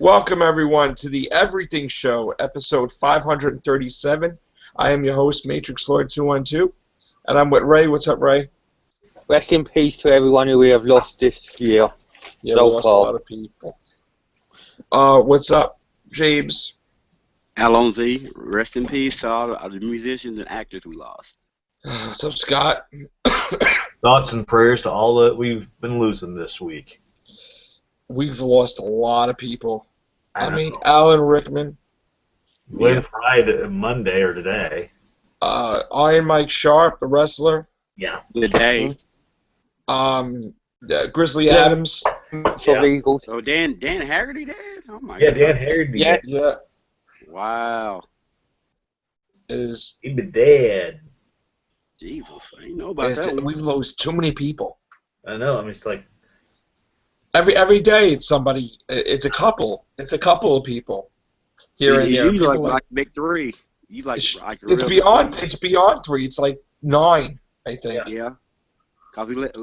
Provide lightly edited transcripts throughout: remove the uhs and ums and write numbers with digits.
Welcome, everyone, to the Everything Show, episode 537. I am your host, Matrix Lord 212, and I'm with Ray. What's up, Ray? Rest in peace to everyone who we have lost this year. Yeah, so we lost a far. lot of people. What's up, James? Alonzi, rest in peace to all the musicians and actors we lost. What's up, Scott? Thoughts and prayers to all that we've been losing this week. We've lost a lot of people. I know. mean, Alan Rickman, Glenn Friday, Monday or today. Iron Mike Sharp, the wrestler, Yeah. The day. Grizzly Adams. For the Eagles. So Dan Haggerty dead? Oh my Yeah, God. Dan Haggerty. Yeah. Yeah, Wow. He'd been dead. Jesus, I didn't know about that one. We've lost too many people. I know. I mean, it's like Every day it's somebody. It's a couple. It's a couple of people here and there. You People like big three. You like it's real beyond. three. It's beyond 3. It's like 9, I think. Yeah. Cause we let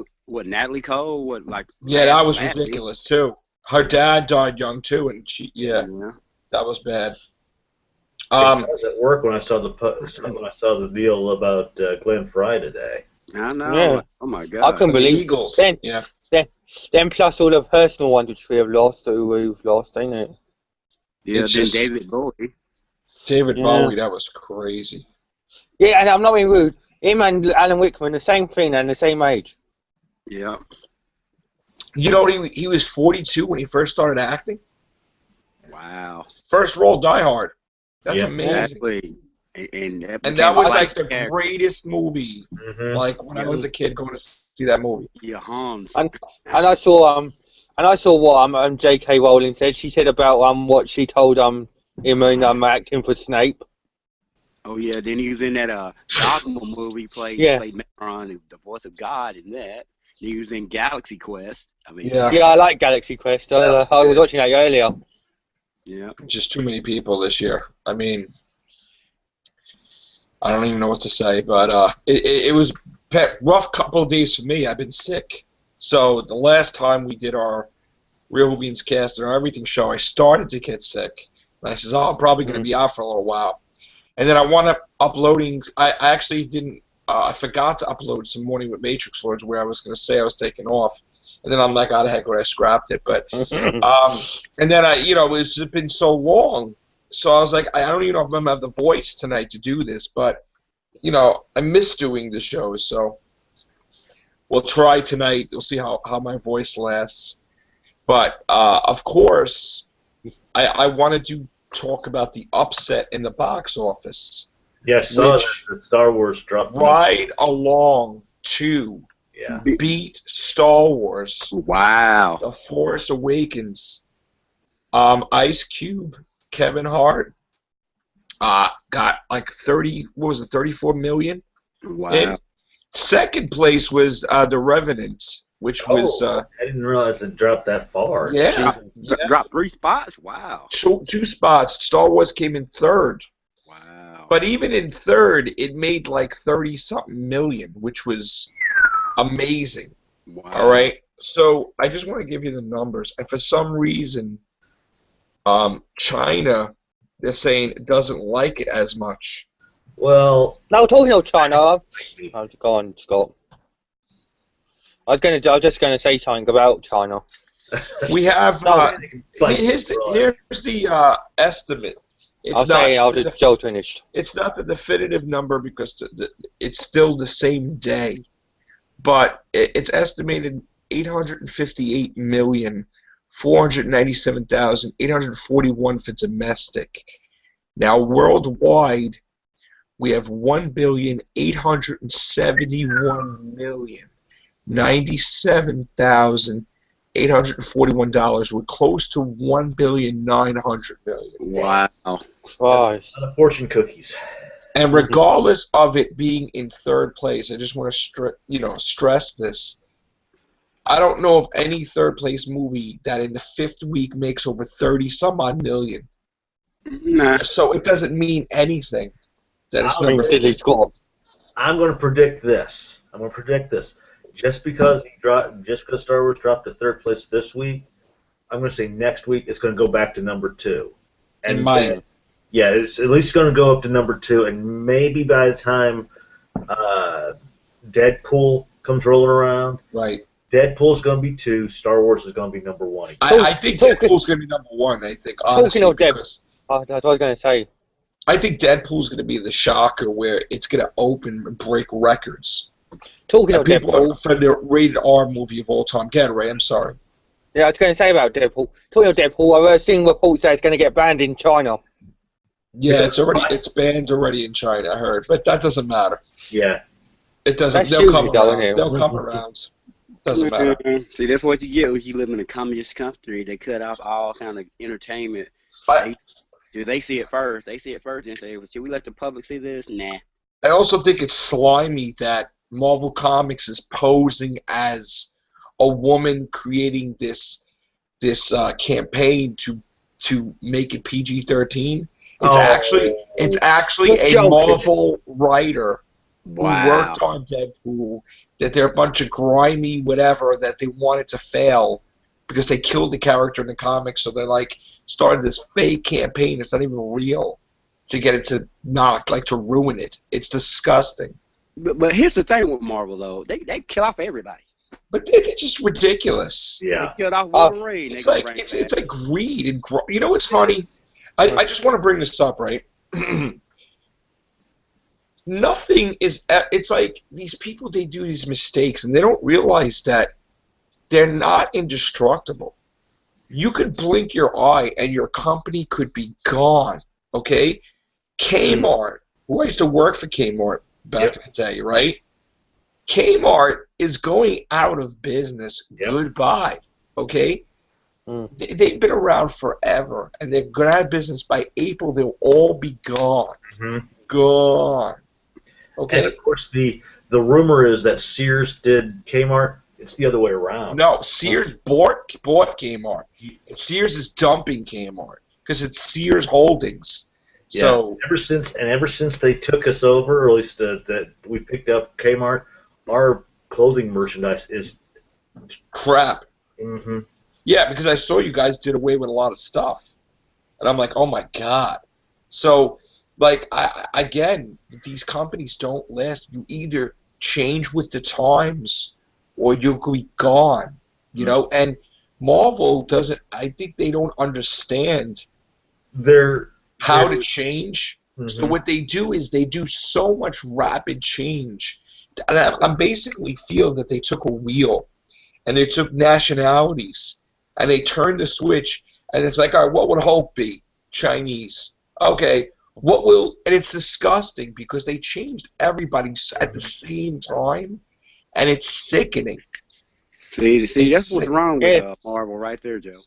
Natalie Cole? Yeah, that was last week. ridiculous too. Her dad died young too, and Yeah. that was bad. I was at work when I saw the deal about Glenn Fry today. I know. Yeah. Oh my I God. couldn't the believe Eagles. Then, Yeah, then plus all the personal ones which we have lost, who we've lost, ain't it? Yeah. it's Then just- David Bowie. David Yeah. Bowie. That was crazy. Yeah, and I'm not being rude. Him and Alan Rickman, the same thing and the same age. Yeah. You know, he was 42 when he first started acting. Wow. First role, Die Hard. That's Yeah. amazing. Exactly. And And that was like the character. greatest movie. Mm-hmm. Like when I was a kid going to see that movie. Yeah, Hans. And I saw what J.K. Rowling said. She said about what she told him in acting for Snape. Oh yeah, then he was in that Dogma movie. Played Metron, the voice of God in that. He was in Galaxy Quest. I mean, Yeah. Yeah, I like Galaxy Quest. I was watching that earlier. yeah. Just too many people this year. I mean, I don't even know what to say, but it was a rough couple of days for me. I've been sick. So the last time we did our Real Movies cast and our Everything show, I started to get sick. And I says, oh, I'm probably going to be out for a little while. And then I wound up uploading. I actually didn't. I forgot to upload some Morning with Matrix Lords where I was going to say I was taking off. And then I'm like, oh, the heck, I scrapped it. But and then it's just been so long. So I was like, I don't even know if I'm going to have the voice tonight to do this. But, I miss doing the shows. So we'll try tonight. We'll see how my voice lasts. But, of course, I wanted to talk about the upset in the box office. Yeah, I saw Which- that Star Wars dropped. Ride Along 2 Yeah. beat Star Wars. Wow. The Force Awakens. Ice Cube, Kevin Hart, got like 34 million. Wow. And second place was The Revenant, which was I didn't realize it dropped that far. yeah, Dropped 3 spots. Wow. two spots. Star Wars came in third, Wow. but even in third, it made like 30-something million, which was amazing. Wow. All right, so I just want to give you the numbers, and for some reason, China, they're saying it doesn't like it as much. Well, No, talking of China. Oh, go on, Scott. I was just gonna say something about China. We have here's the estimate. I'll just Joe finished. It's not the definitive number because it's still the same day, but it's estimated 858,497,841 for domestic. Now worldwide, we have 1,871,097,841. We're close to 1,900,000,000. Wow. Christ. Not a fortune cookies. And regardless of it being in third place, I just want to stress this. I don't know of any third place movie that in the 5th week makes over 30-some odd million. Nah. So it doesn't mean anything that it's I mean, number Ridley Scott. I'm going to predict this. Just because Star Wars dropped to third place this week, I'm going to say next week it's going to go back to number 2. And mine. Yeah, it's at least going to go up to number 2, and maybe by the time Deadpool comes rolling around, right? Deadpool's going to be 2. Star Wars is going to be number 1. I think Deadpool's going to be number 1. I think honestly, because that's what I was going to say. I think Deadpool's going to be the shocker where it's going to open and break records. Talking of Deadpool, for the rated R movie of all time. Get it, Ray? I'm sorry. Yeah, I was going to say about Deadpool. Talking of Deadpool, I've seen reports that it's going to get banned in China. Yeah, it's banned already in China. I heard, but that doesn't matter. Yeah, it doesn't. They'll come around. They'll come around. Doesn't matter. See, that's what you get when you live in a communist country. They cut off all kind of entertainment. They see it first. They see it first and say, well, should we let the public see this? Nah. I also think it's slimy that Marvel Comics is posing as a woman creating this campaign to make it PG-13. It's actually a Marvel writer who worked on Deadpool, that they're a bunch of grimy whatever that they wanted to fail because they killed the character in the comics, so they started this fake campaign. It's not even real to get it to to ruin it. It's disgusting. But here's the thing with Marvel though, they kill off everybody. But they're just ridiculous. Yeah. They killed off Wolverine. It's like greed and you know what's funny? I just want to bring this up, right? Nothing is. It's like these people, they do these mistakes and they don't realize that they're not indestructible. You could blink your eye and your company could be gone. Okay, Kmart. Who I used to work for Kmart back in the day, right? Kmart is going out of business. Yep. Goodbye. Okay. They've been around forever, and they're going out of business by April. They'll all be gone. Gone. Okay. And of course, the rumor is that Sears did Kmart. It's the other way around. No, Sears bought Kmart. Sears is dumping Kmart because it's Sears Holdings. Yeah. So ever since they took us over, or at least that we picked up Kmart, our clothing merchandise is crap. Mm-hmm. Yeah, because I saw you guys did away with a lot of stuff, and I'm like, oh my god. So, again, these companies don't last. You either change with the times, or you'll be gone. You know, and Marvel doesn't. I think they don't understand how to change. Mm-hmm. So what they do is they do so much rapid change. And I basically feel that they took a wheel, and they took nationalities, and they turned the switch, and it's like, all right, what would Hulk be? Chinese. Okay, what will... And it's disgusting because they changed everybody at the same time, and it's sickening. See, that's what's wrong with Marvel right there, Joe.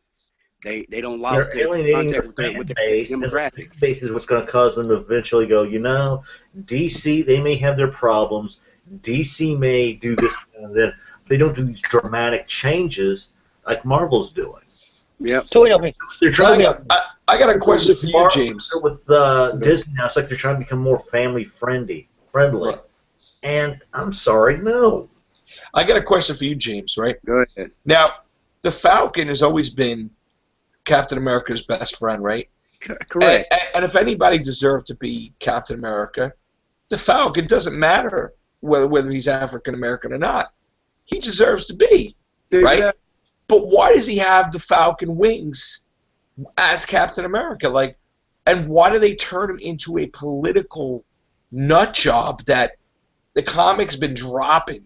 They don't lost their contact with the demographics. The base is what's going to cause them to eventually go, DC, they may have their problems. DC may do this and then. They don't do these dramatic changes like Marvel's doing. Yeah. They're trying I got a question for you, James. With Disney now, it's like they're trying to become more family friendly. Right. And I'm sorry, no. I got a question for you, James, right? Go ahead. Now, the Falcon has always been Captain America's best friend, right? Correct. And if anybody deserved to be Captain America, the Falcon, doesn't matter whether he's African American or not. He deserves to be, right? Yeah. But why does he have the Falcon wings as Captain America? And why do they turn him into a political nut job that the comics been dropping?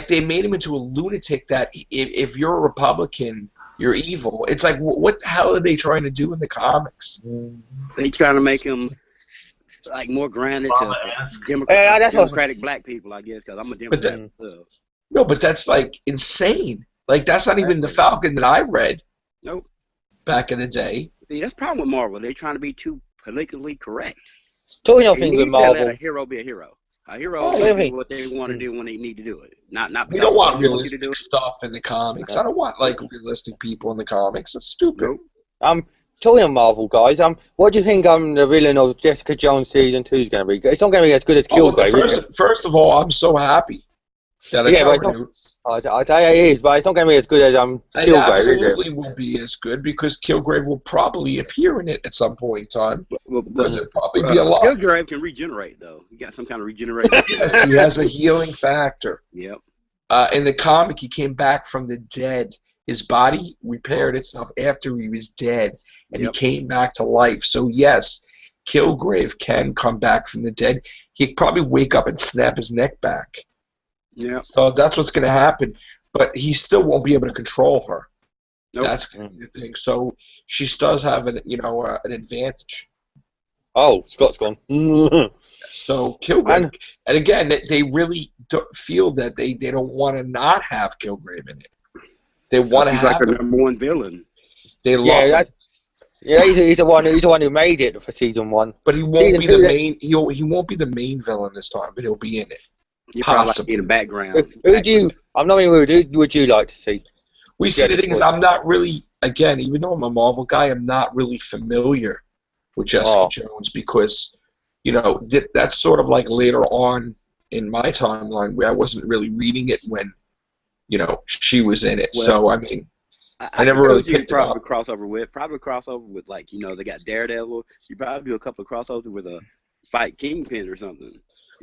They made him into a lunatic that if you're a Republican, you're evil. It's like, what the hell are they trying to do in the comics? They trying to make him more grounded to Democratic black people, I guess, because I'm a Democrat. No, but that's insane. That's not even the Falcon that I read. Nope. Back in the day. See, that's the problem with Marvel. They're trying to be too politically correct. Totally nothing with Marvel. Let a hero be a hero. A hero do what they want to do when they need to do it. Not. We don't want realistic stuff in the comics. I don't want realistic people in the comics. That's stupid. Nope. Totally on Marvel, guys. What do you think the villain of Jessica Jones season 2 is going to be? It's not going to be as good as Killgrave. First of all, I'm so happy. That I Yeah, but covered. I tell you it is, but it's not going to be as good as It Kilgrave, is it? absolutely will be as good because Kilgrave will probably appear in it at some point in time. Because it'll probably be a lot. Kilgrave can regenerate though. He got some kind of regeneration. Yes, he has a healing factor. Yep. In the comic, he came back from the dead. His body repaired itself after he was dead, and he came back to life. So yes, Kilgrave can come back from the dead. He'd probably wake up and snap his neck back. Yeah. So that's what's going to happen. But he still won't be able to control her. Nope. That's the thing. So she does have an advantage. Oh, Scott's gone. So Kilgrave, and again, they really feel that they don't want to not have Kilgrave in it. They want to have like a #1 villain. They love him. Yeah, he's the one who made it for season 1. But he won't be the main. He won't be the main villain this time, but he'll be in it. He'll probably in the background. I'm not even who would you like to see? The thing is, I'm not really, again, even though I'm a Marvel guy, I'm not really familiar with Jessica Jones because, that's sort of like later on in my timeline where I wasn't really reading it when, she was in it. Well, so, I mean, I never really picked it up. Probably crossover with, like, they got Daredevil. You probably do a couple of crossovers with a Fight Kingpin or something.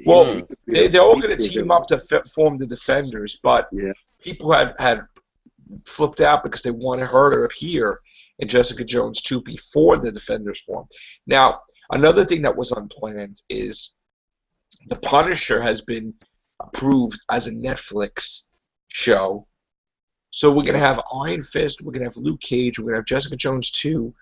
Well, they're all going to team up to form the Defenders, but people had flipped out because they wanted her to appear in Jessica Jones 2 before the Defenders formed. Now, another thing that was unplanned is The Punisher has been approved as a Netflix show. So we're going to have Iron Fist, we're going to have Luke Cage, we're going to have Jessica Jones 2.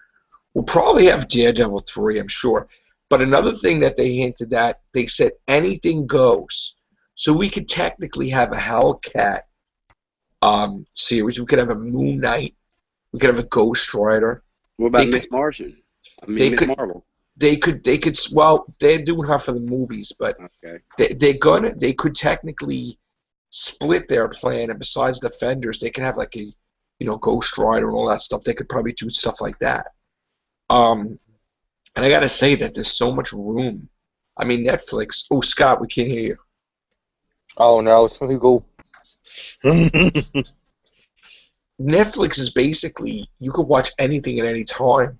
We'll probably have Daredevil 3, I'm sure. But another thing that they hinted at, they said anything goes. So we could technically have a Hellcat series. We could have a Moon Knight. We could have a Ghost Rider. What about Miss Martian? Miss Marvel. They could. Well, they're doing her for the movies, but they could technically split their plan. And besides Defenders, they could have like a, Ghost Rider and all that stuff. They could probably do stuff like that. And I gotta say that there's so much room. I mean, Netflix. Oh, Scott, we can't hear you. Oh no, it's Google. Netflix is basically you could watch anything at any time, and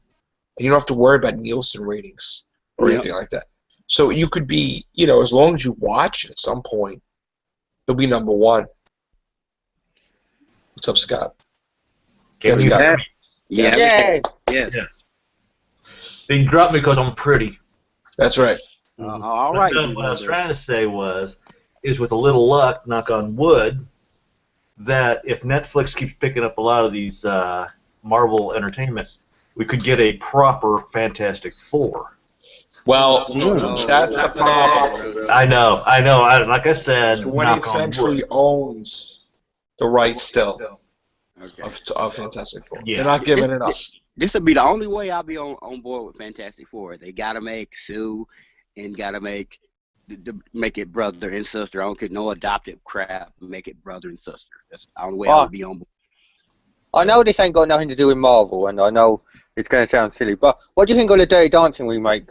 you don't have to worry about Nielsen ratings or anything like that. So you could be, as long as you watch it at some point, it'll be #1. What's up, Scott? Scott. Yeah. Yes. They dropped me because I'm pretty. That's right. All right. What I was trying to say is with a little luck, knock on wood, that if Netflix keeps picking up a lot of these Marvel entertainment, we could get a proper Fantastic Four. Well, that's the problem. I know. Like I said, 20th Century owns the rights still of Fantastic Four. Yeah. They're not giving it up. This would be the only way I'll be on board with Fantastic Four. They gotta make Sue and gotta make it brother and sister. I don't care no adoptive crap. Make it brother and sister. That's the only way I would be on board. I know this ain't got nothing to do with Marvel, and I know it's going to sound silly, but what do you think of the Dirty Dancing remake?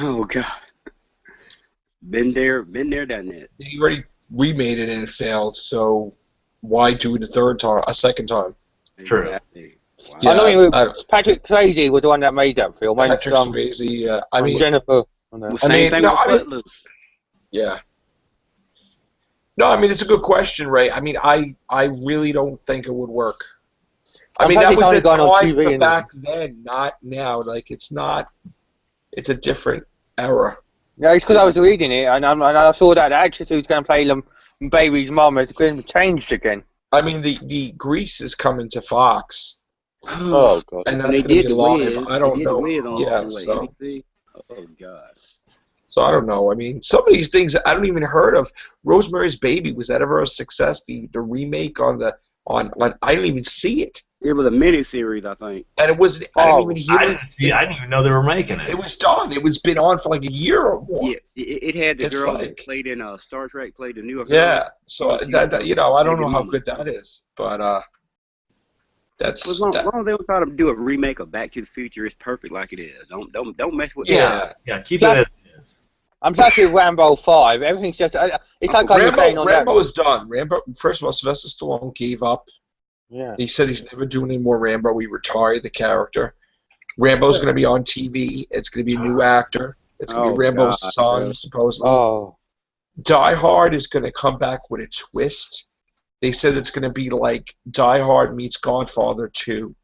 Oh God, been there, done that. They already remade it and it failed. So why do it a second time? True. Exactly. Wow. Yeah, I know Patrick Swayze was the one that made that film. Patrick Swayze. I mean, Jennifer. Yeah. No, I mean it's a good question, Ray. I mean, I really don't think it would work. I mean, that was the time for back then, not now. Like it's not. It's a different era. Yeah, it's because I was reading it, and I saw that the actress who's going to play them baby's mom has been changed again. I mean, the Grease is coming to Fox. Oh God! And that's going to be live. I don't know. Oh God. So I don't know. I mean, some of these things I don't even heard of. Rosemary's Baby, was that ever a success? The remake on I didn't even see it. It was a miniseries, I think. And it was. I didn't even hear. I didn't even know they were making it. It was done. It was been on for like a year or more. Yeah, it had the girl that played in Star Trek, played the New York. Yeah. So that I don't know how good that is, but that's. As long as they don't try to do a remake of Back to the Future, it's perfect like it is. Don't mess with. Yeah. Keep it as it is. I'm happy with Rambo 5. Everything's just it's like I was saying on Rambo is done. Rambo. First of all, Sylvester Stallone gave up. Yeah. He said he's never doing any more Rambo. He retired the character. Rambo's going to be on TV. It's going to be a new actor. It's going to be Rambo's son, supposedly. Oh. Die Hard is going to come back with a twist. They said it's going to be like Die Hard meets Godfather 2.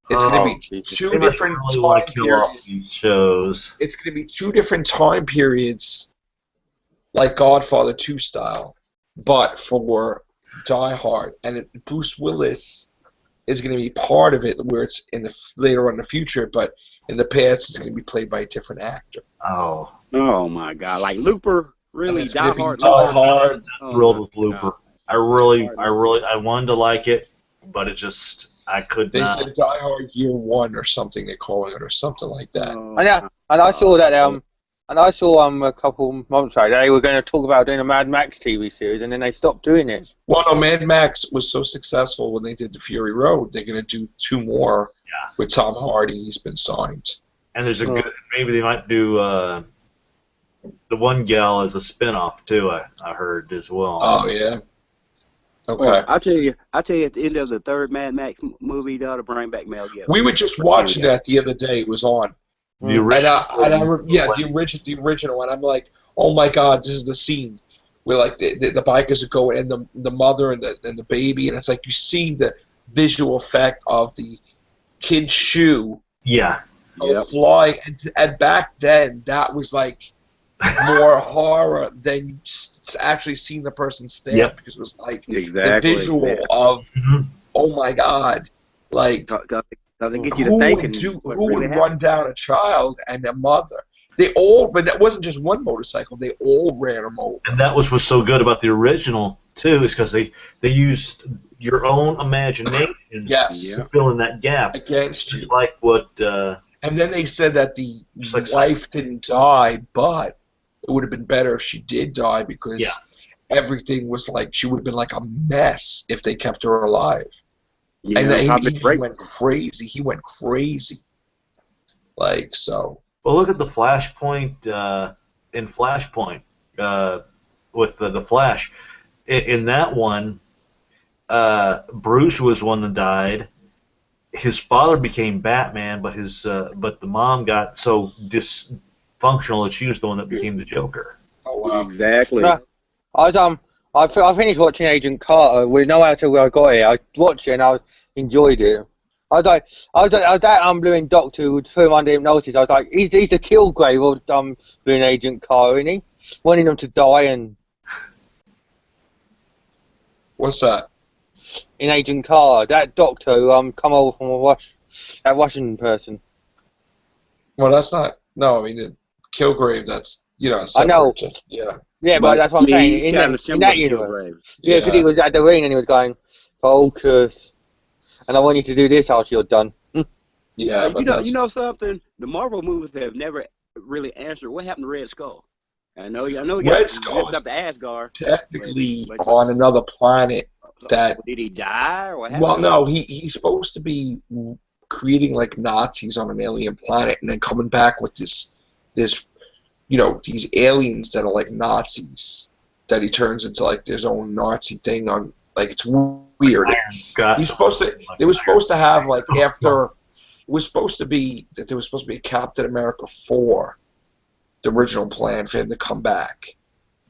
It's going to be two different time periods. These shows. It's going to be two different time periods, like Godfather 2 style, but for Die Hard. And Bruce Willis is going to be part of it, where it's later on in the future, but in the past it's going to be played by a different actor. Oh. Oh my God! Like Looper, really? Die Hard. Thrilled with Looper. I wanted to like it, but it just I could They not. said Die Hard Year 1 or something. They're calling it, or something like that. And I saw that a couple months ago they were going to talk about doing a Mad Max TV series, and then they stopped doing it. Well, no, Mad Max was so successful when they did the Fury Road. They're going to do 2 more with Tom Hardy. He's been signed. And there's maybe they might do the one gal as a spinoff too. I heard as well. Oh yeah. Okay. Well, I'll tell you at the end of the third Mad Max movie, to bring back Mel Gibson. We were just watching that the other day. It was on. The original. The original one. I'm like, oh my God, this is the scene where like the bikers are going, and the mother and the baby, and it's like you see the visual effect of the kid's shoe. Yeah. Flying, and back then that was like more horror than actually seeing the person stand, because it was like the visual of oh my God, like they get you to thinking who would run down a child and a mother? But that wasn't just one motorcycle. They all ran them over. And that was what's so good about the original too, is because they used your own imagination to fill in that gap against you. Like what. And then they said that the wife didn't die, but it would have been better if she did die, because everything was like, she would have been like a mess if they kept her alive. Yeah, and then he just went crazy. He went crazy. Like, so. Well, look at the Flashpoint in Flashpoint with the Flash. In that one, Bruce was one that died. His father became Batman, but the mom got so dysfunctional that she was the one that became the Joker. Oh wow! Exactly. I finished watching Agent Carter. We know how to I got here. I watched it and I enjoyed it. I was that Blue Doctor who threw him under hypnosis. I was like, he's the Kilgrave of Blue Agent Carter, isn't he? Wanting them to die and. What's that? In Agent Carter, that doctor who come over from that Russian person. Well, that's not. No, I mean the Kilgrave. That's I know. Yeah. Yeah, but that's what I'm saying. In that universe. Yeah, because he was at the ring and he was going, focus. And I want you to do this after you're done. Yeah, but you know something? The Marvel movies have never really answered what happened to Red Skull. I know Red Skull is up to Asgard. Technically on another planet. Did he die or what happened? Well, no, he's supposed to be creating like Nazis on an alien planet and then coming back with this these aliens that are like Nazis that he turns into like his own Nazi thing on, like, it's weird. He's supposed to. They were supposed to have like after. It was supposed to be that there was supposed to be a Captain America 4, the original plan for him to come back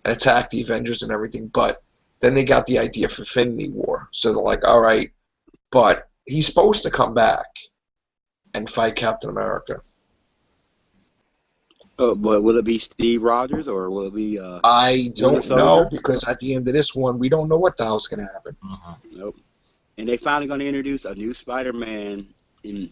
and attack the Avengers and everything, but then they got the idea for Infinity War, so they're like, all right, but he's supposed to come back and fight Captain America. But will it be Steve Rogers or will it be? I don't know, because at the end of this one, we don't know what the hell's going to happen. Nope. And they're finally going to introduce a new Spider-Man in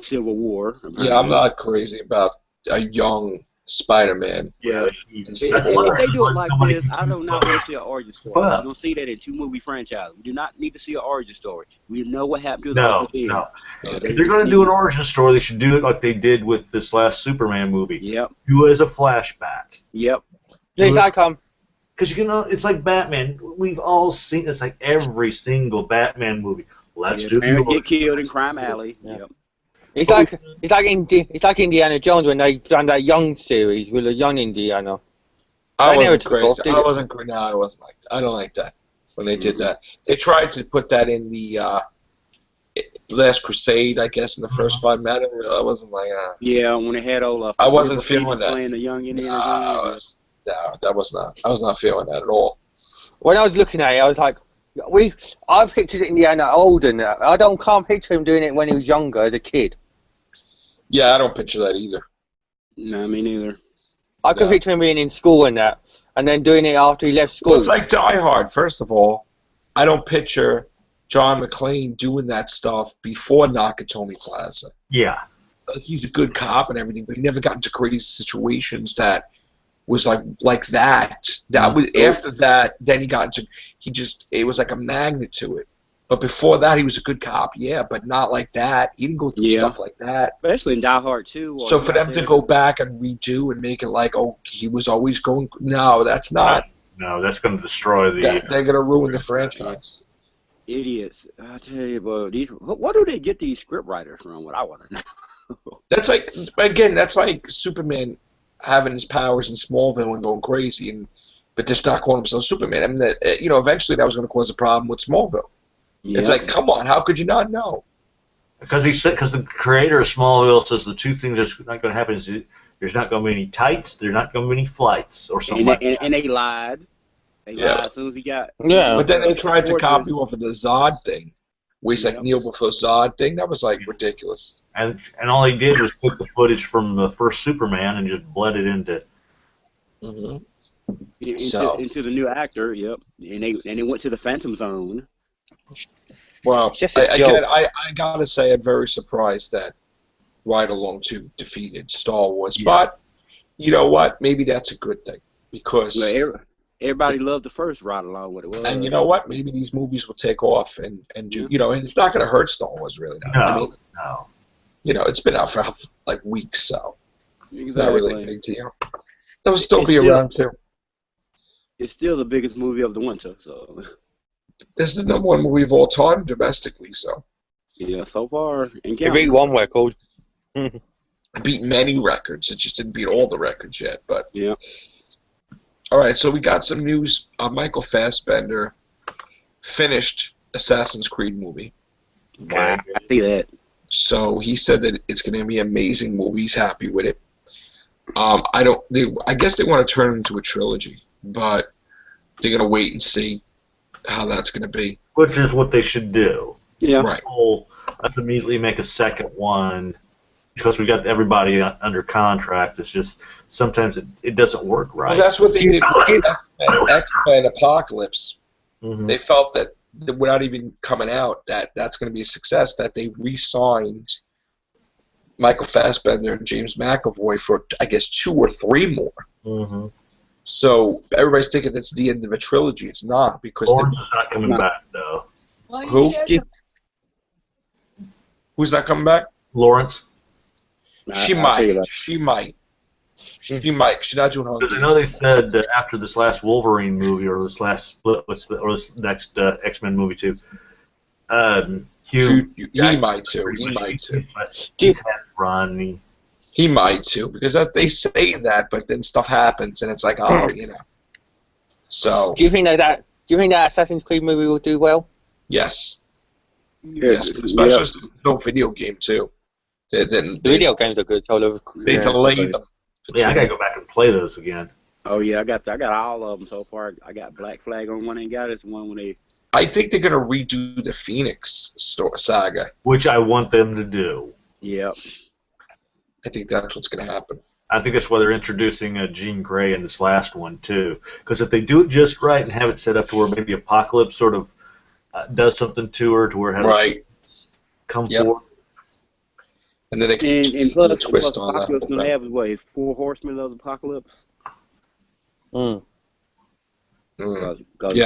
Civil War. Yeah, I'm not crazy about a young Spider-Man. Yeah. If they do it like this, I do not want to see an origin story. I don't see that in 2 movie franchises. We do not need to see an origin story. We know what happened to the No. If they're going to do an origin story, they should do it like they did with this last Superman movie. Yep. Do it as a flashback. Yep. Please, I come. Because it's like Batman. We've all seen it's like every single Batman movie. Let's do it. Get killed in Crime Alley. Yeah. Yep. It's like Indiana Jones when they done that Young series with a young Indiana. I They never wasn't took crazy. off, did I it? wasn't. No, I wasn't like that. I don't like that when they did Mhm. that. They tried to put that in the Last Crusade, I guess, in the first 5 minutes. I wasn't like, Yeah, when they had old I River wasn't Phoenix feeling that. playing the young No, Indian again. that was not. I was not feeling that at all. When I was looking at it, I was like, I pictured Indiana older now. Can't picture him doing it when he was younger as a kid. Yeah, I don't picture that either. No, me neither. I could No. picture him being in school and that, and then doing it after he left school. Well, it's like Die Hard. First of all, I don't picture John McClane doing that stuff before Nakatomi Plaza. Yeah. Like, he's a good cop and everything, but he never got into crazy situations that was like that. That was after that. Then he got into. It was like a magnet to it. But before that, he was a good cop, yeah, but not like that. He didn't go through stuff like that. Especially in Die Hard 2. So for them to go back and redo and make it like, oh, he was always going. No, that's not. No, that's going to destroy the. They're going to ruin the franchise. Idiots. I tell you, bro. What do they get these script writers from? What I want to know. That's like, again, that's like Superman having his powers in Smallville and going crazy, but just not calling himself Superman. I mean, eventually that was going to cause a problem with Smallville. Yeah. It's like, come on, how could you not know? Because the creator of Smallville says the two things that's not going to happen is there's not going to be any tights, there's not going to be any flights, or something like that. And they lied. They lied as soon as he got. Yeah. But then they tried to Fortress. copy off of the Zod thing, where he's like Yep. Neil before Zod thing. That was like ridiculous. And all he did was put the footage from the first Superman and just bled it into. Into the new actor, yep. And they went to the Phantom Zone. Well, Just a joke. again, I gotta say, I'm very surprised that Ride Along 2 defeated Star Wars. Yeah. But you know what? Maybe that's a good thing because. Well, everybody loved the first Ride Along what it was. And you know what? Maybe these movies will take off and do, and it's not going to hurt Star Wars really. No, I mean, no. It's been out for like weeks, so Exactly. it's not really a big deal. It'll still It's be still- around too. It's still the biggest movie of the winter, so It's the #1 movie of all time domestically, so yeah, so far and He counting. beat one record. it beat many records. It just didn't beat all the records yet. But Yeah. all right, so we got some news. Michael Fassbender finished Assassin's Creed movie. Wow, I see that. So he said that it's going to be an amazing movie. He's happy with it. I guess they want to turn it into a trilogy, but they're going to wait and see how that's going to be. Which is what they should do. Yeah. Right. So let's immediately make a second one because we got everybody under contract. It's just sometimes it doesn't work right. Well, that's what they did with X-Men Apocalypse. Mhm. They felt that without even coming out, that's going to be a success, that they re-signed Michael Fassbender and James McAvoy for, I guess, 2 or 3 more. Mhm. So everybody's thinking that's the end of a trilogy. It's not, because Lawrence is not coming back though. who? Who's not coming back? Lawrence, She might. She's not doing because I Hunger know they said that after this last Wolverine movie or this last split with or this next X-Men movie too, Hugh. He might too. He might too. He's had to run. He might too, because they say that, but then stuff happens, and it's like, oh, So Do you think that Assassin's Creed movie will do well? yes, Yeah, yes, especially since it's no video game too. The video games are good. They delay them. Yeah, I gotta go back and play those again. Oh yeah, I got all of them so far. I got Black Flag on one, ain't got it. One when they. I think they're gonna redo the Phoenix saga. Which I want them to do. Yep. I think that's what's gonna happen. I think that's why they're introducing Jean Grey in this last one too. Because if they do it just right and have it set up to where maybe Apocalypse sort of does something to her, to where it has Right. come Yep. forth. And then they can And plus, a twist on that. Apocalypse gonna have his 4 horsemen of the apocalypse. Mm. Yeah,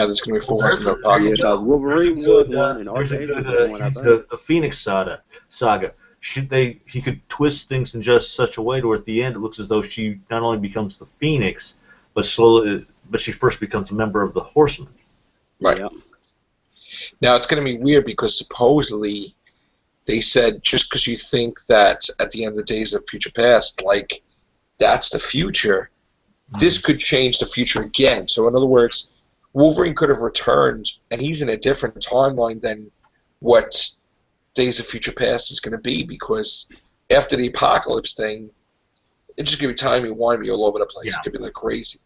there's gonna be 4 There's a- Apocalypse. Yeah, Wolverine was one, and There's a Archangel good was one, I think. the Phoenix saga. He could twist things in just such a way to where at the end it looks as though she not only becomes the Phoenix, but she first becomes a member of the Horsemen. Right. Yep. Now it's going to be weird because supposedly they said just because you think that at the end of the days of future past, like that's the future, this could change the future again. So in other words, Wolverine could have returned, and he's in a different timeline than what Days of Future Past is going to be, because after the Apocalypse thing, it's just going to be timey-wimey all over the place. Yeah. It could be like crazy.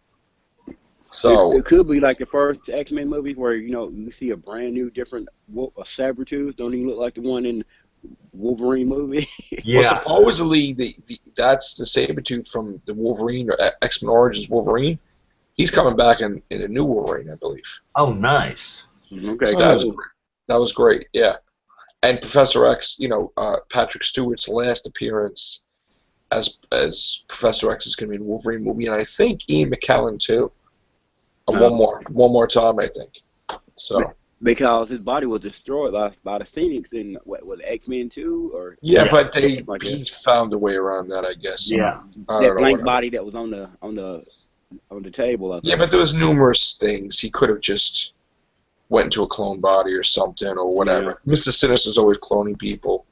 So it could be like the first X-Men movie where, you see a brand new, different Sabretooth. Don't even look like the one in Wolverine movie. Yeah. Well, supposedly that's the Sabretooth from the Wolverine or X-Men Origins Wolverine. He's coming back in a new Wolverine, I believe. Oh, nice. Okay, So that was great, yeah. And Professor X, Patrick Stewart's last appearance as Professor X is going to be in Wolverine movie, and I think Ian McKellen too. One more time, I think. So. Because his body was destroyed by the Phoenix in what was X-Men 2 or but he found a way around that, I guess. Yeah. That blank body that was on the table. I think. Yeah, but there was numerous things. He could have just went into a clone body or something or whatever. Yeah. Mr. Sinister's always cloning people,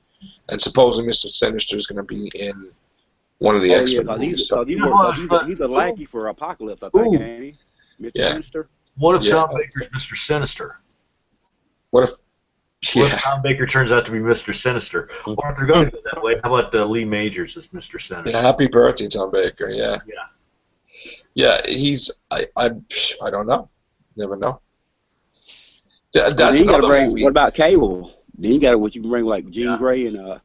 and supposedly Mr. Sinister is going to be in one of the X-Men movies. He's a lackey for Apocalypse, I think, ain't he? Mr. Sinister. What if Tom Baker's Mr. Sinister? What if Tom Baker turns out to be Mr. Sinister? Or if they're going to go that way, how about Lee Majors as Mr. Sinister? Yeah, happy birthday, Tom Baker. Yeah. Yeah. Yeah, he's. I don't know. Never know. That's another movie. What about Cable? Then you got what you can bring like Jean Grey and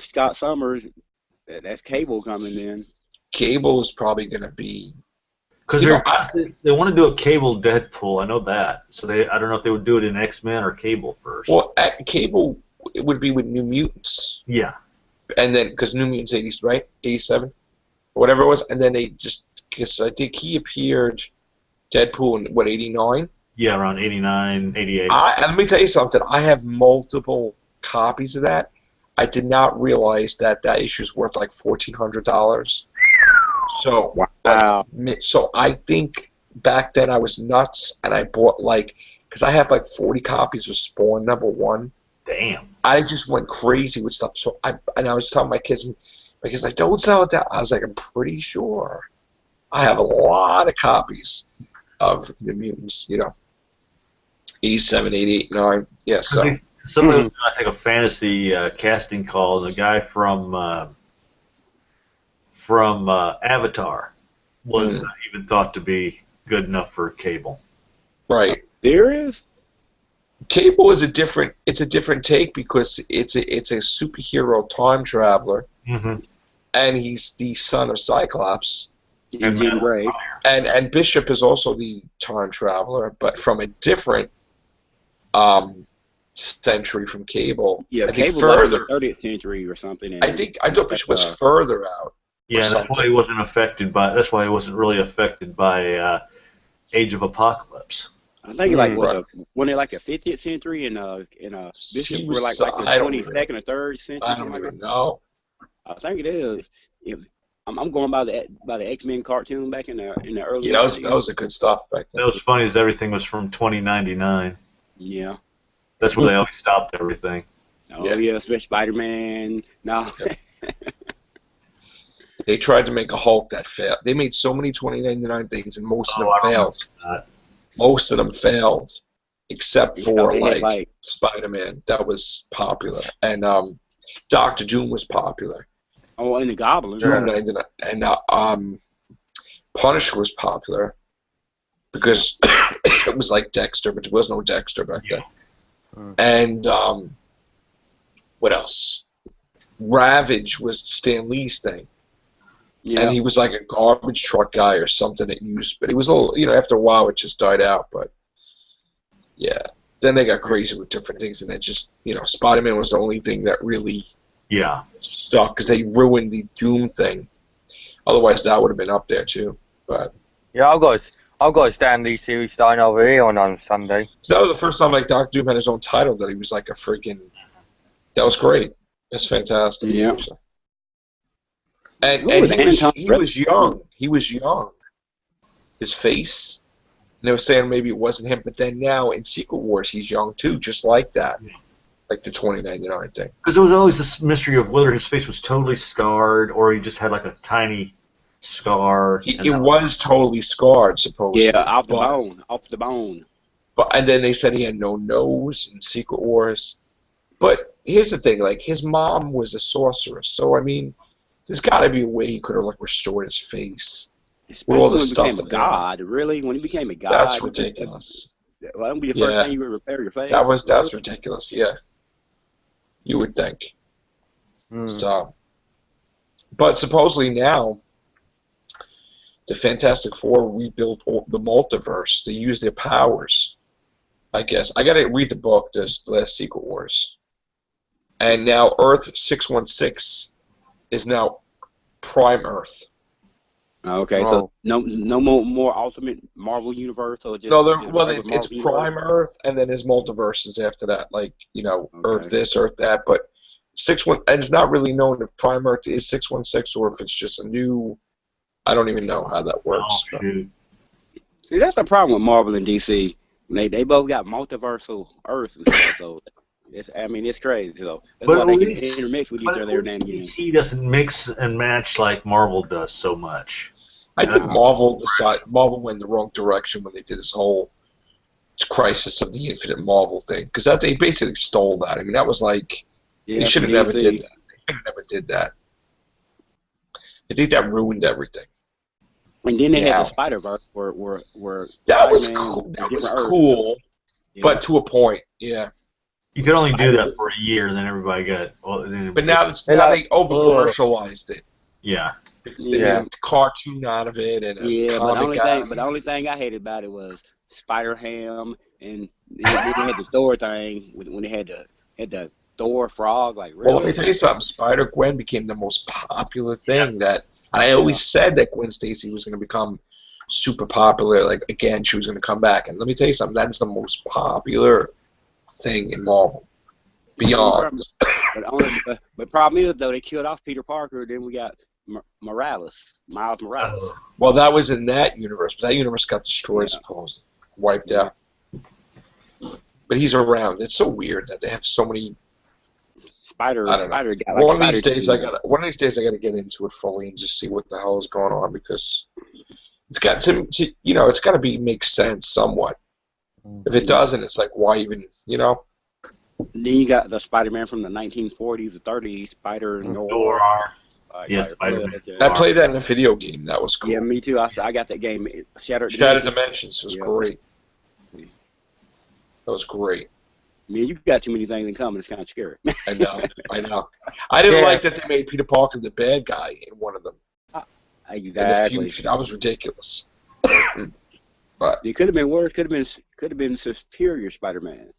Scott Summers. That's Cable coming in. Cable is probably going to be. Because they want to do a Cable Deadpool, I know that. So I don't know if they would do it in X-Men or Cable first. Well, Cable it would be with New Mutants. Yeah. And then because New Mutants 87, or whatever it was, and then they just because I think he appeared Deadpool in what 89. Yeah, around 89, 88. And let me tell you something. I have multiple copies of that. I did not realize that issue's worth like $1,400. So, wow. So I think back then I was nuts, and I bought because I have like 40 copies of Spawn #1. Damn. I just went crazy with stuff. So I was telling my kids like, don't sell it down. I was like, I'm pretty sure I have a lot of copies of the Mutants. 87, 88, 9. Yeah. So somebody was doing, I think, a fantasy casting call. The guy from Avatar was not even thought to be good enough for Cable. Right. There is. Cable is a different take because it's a superhero time traveler, and he's the son of Cyclops. And Jean Grey. And Bishop is also the time traveler, but from a different century from Cable. Yeah, Cable was like the 30th century or something. And I thought Bishop was further out. Yeah, that's why he wasn't affected by. That's why he wasn't really affected by Age of Apocalypse. I think when they like the 50th century and Bishop were like the 22nd or 3rd century. I don't even know. I think it is. I'm going by the X-Men cartoon back in the early. Yeah, that was the good stuff back then. That was funny as everything was from 2099. Yeah. That's where they always stopped everything. Oh yeah, especially Spider-Man. No. They tried to make a Hulk that failed. They made so many 2099 things, and most of them failed. Most of them failed, except for Spider-Man. That was popular, and Doctor Doom was popular. Oh, and the Goblin. And Punisher was popular because it was like Dexter, but there was no Dexter back then. And what else? Ravage was Stan Lee's thing. Yeah. And he was like a garbage truck guy or something at used, but he was a little, after a while it just died out. But yeah, then they got crazy with different things, and it just, Spider-Man was the only thing that really stuck because they ruined the Doom thing. Otherwise, that would have been up there too. But yeah, I've got a Stan Lee series starting over here on Sunday. That was the first time Dr. Doom had his own title that he was like a freaking. That was great. That's fantastic. Yeah. And he was young. He was young. His face. And they were saying maybe it wasn't him, but then now in Secret Wars he's young too, just like that. Yeah. Like the 2099 thing. Because there was always this mystery of whether his face was totally scarred or he just had like a tiny scarred. It was totally scarred, supposedly. Yeah, off the bone. But and then they said he had no nose in Secret Wars. But here's the thing: like his mom was a sorceress, so I mean, there's got to be a way he could have like restored his face. Especially all the when he stuff became a that god. Really, when he became a god. That's ridiculous. Well, that would be the first thing you would repair your face. That's ridiculous. Yeah, you would think. So, but supposedly now, the Fantastic Four rebuilt the multiverse. They used their powers. I guess I gotta read the book. This last Secret Wars, and now Earth 616 is now Prime Earth. Okay, so no more Ultimate Marvel Universe, or just it's Prime Earth, and then there's multiverses after that, like Earth this, Earth that. But and it's not really known if Prime Earth is 616 or if it's just a new. I don't even know how that works. See, that's the problem with Marvel and DC. They both got multiversal Earths and stuff, so it's crazy. So that's why they can intermix with each other every now and again. DC doesn't mix and match like Marvel does so much. I think Marvel went the wrong direction when they did this whole Crisis of the Infinite Marvel thing, because they basically stole that. I mean, that was like they should have never did that. They should have never did that. I think that ruined everything. And then they had the Spider-Verse where that was cool. That was cool, but to a point, yeah. You could only do that for a year, and then everybody got. But now they over commercialized it. Yeah. They made a cartoon out of it, and but the only thing I hated about it was Spider-Ham, and they had the Thor thing when they had the Thor frog. Like, really? Well, let me tell you something. Spider-Gwen became the most popular thing that. I always said that Gwen Stacy was going to become super popular. Like, again, she was going to come back. And let me tell you something. That is the most popular thing in Marvel. Beyond. But problem is, though, they killed off Peter Parker. Then we got Miles Morales. Well, that was in that universe. But that universe got destroyed, supposedly. Wiped out. But he's around. It's so weird that they have so many... Spider guy. One of these days I gotta get into it fully and just see what the hell is going on, because it's got to it's got to make sense somewhat. If it doesn't, it's like, why even Then you got the Spider-Man from the 1940s, the 30s, Spider Noir. Yes, Spider-Man. I played that in a video game. That was cool. Yeah, me too. I got that game. Shattered Dimensions was great. That was great. Man, you got too many things in common. It's kind of scary. I know. I didn't like that they made Peter Parker the bad guy in one of them. Exactly. In the future, that was ridiculous. But it could have been worse. Could have been Superior Spider-Man.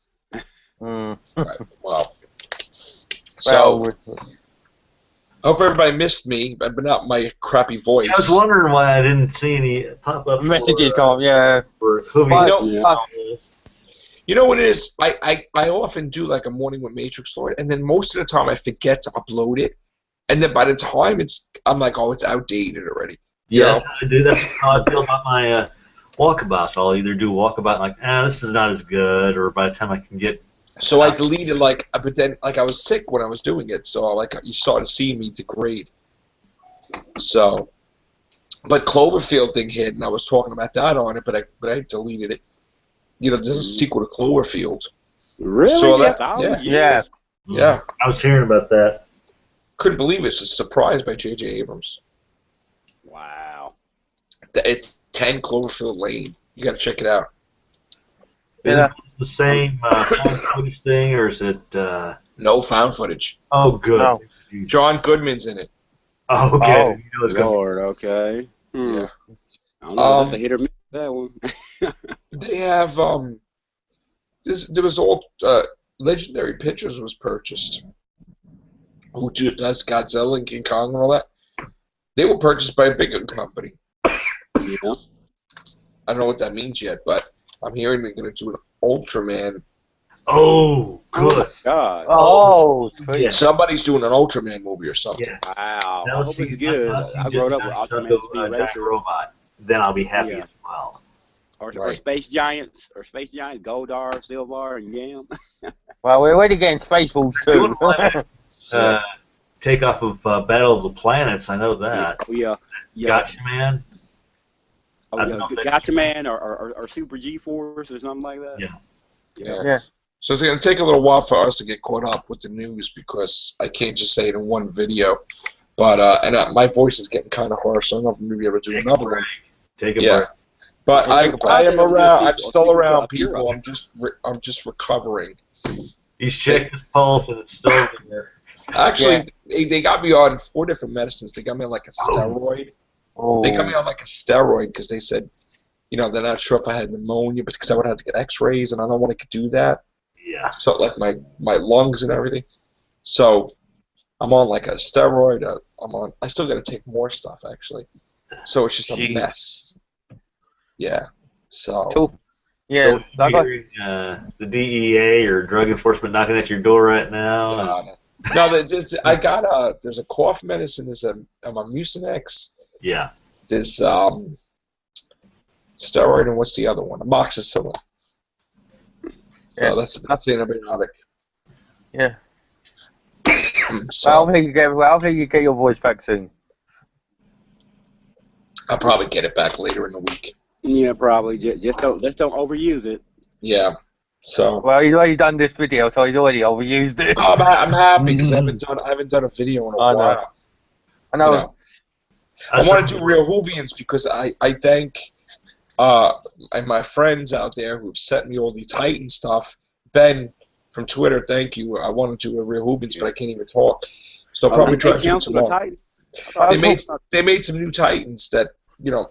Right. Wow. So, I hope everybody missed me, but not my crappy voice. I was wondering why I didn't see any pop-up messages come. Yeah. For You know what it is? I often do like a morning with Matrix Lord, and then most of the time I forget to upload it, and then by the time I'm like, oh, it's outdated already. Yes, I do. That's how I feel about my walkabouts. I'll either do walkabout like, this is not as good, or by the time I can get. So I deleted but then I was sick when I was doing it, so you started seeing me degrade. So, but Cloverfield thing hit, and I was talking about that on it, but I deleted it. There's a sequel to Cloverfield. Really? So Yeah. I was hearing about that. Couldn't believe it's a surprise by J.J. Abrams. Wow. It's 10 Cloverfield Lane. You got to check it out. Is it the same found footage thing, or is it... No found footage. Oh, good. No. John Goodman's in it. Oh, okay. Lord, okay. Yeah. I don't know if that's a hit or miss, that one. They have there was all Legendary Pictures was purchased. Who does Godzilla and King Kong and all that? They were purchased by a bigger company. Yeah. I don't know what that means yet, but I'm hearing they're going to do an Ultraman. Oh, good. Oh, God. Oh, sweet. Yeah. Somebody's doing an Ultraman movie or something. Yes. Wow. I hope it's good. I grew up with Ultraman Speed Racer. Robot. Then I'll be happy as well. Or Space Giants, Goldar, Silvar, and Yam. Well, we're already getting Spaceballs too. takeoff of Battle of the Planets. I know that. Yeah. Gotcha Man. Oh, yeah. Gotcha Man or Super G-Force or something like that. Yeah. So it's going to take a little while for us to get caught up with the news because I can't just say it in one video. But my voice is getting kind of hoarse, so I don't know if I'm going to be able to do another one. Take a break. But I am around. I'm still around, people. I'm just recovering. He's checked his pulse, and it's still there. Actually, they got me on 4 different medicines. They got me on like a steroid. Oh. They got me on like a steroid because they said, they're not sure if I had pneumonia, but because I would have to get X-rays, and I don't want to do that. Yeah. So like my lungs and everything. So I'm on like a steroid. I still got to take more stuff actually. So it's just a mess. Yeah. So. Cool. Yeah. So hearing, the DEA or Drug Enforcement knocking at your door right now. No, I got there's a cough medicine. There's a Mucinex. Yeah. There's steroid, and what's the other one? Amoxicillin. So that's the antibiotic. Yeah. So I don't think you get your voice back soon. I'll probably get it back later in the week. Yeah, probably. Just don't overuse it. Yeah. So. Well, he's already done this video, so he's already overused it. I'm happy because I haven't done a video in a while. I know. I want to do Real Whovians because I thank my friends out there who've sent me all the Titan stuff. Ben from Twitter, thank you. I want to do a Real Whovians, but I can't even talk. So I'll probably try to do it tomorrow. They made some new Titans that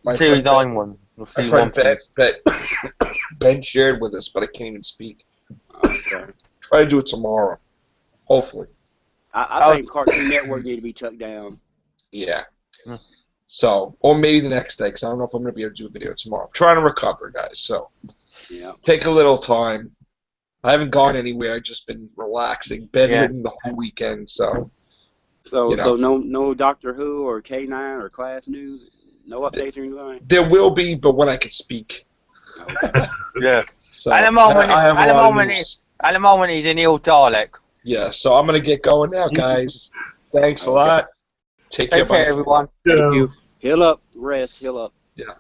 my Series friend 9 one. My friend Ben shared with us, but I can't even speak. Okay. Try to do it tomorrow, hopefully. I think Cartoon Network need to be tucked down. Yeah. So, or maybe the next day, because I don't know if I'm going to be able to do a video tomorrow. I'm trying to recover, guys, so take a little time. I haven't gone anywhere. I've just been relaxing, bedridden the whole weekend, so. So no Doctor Who or K9 or Class News? No updates or anything? There will be, but when I can speak. Okay. Yeah. So, at the moment, he's in ill Dalek. Yeah, so I'm going to get going now, guys. Thanks a lot. Take care, everyone. Thank you. Heal up, rest, heal up. Yeah.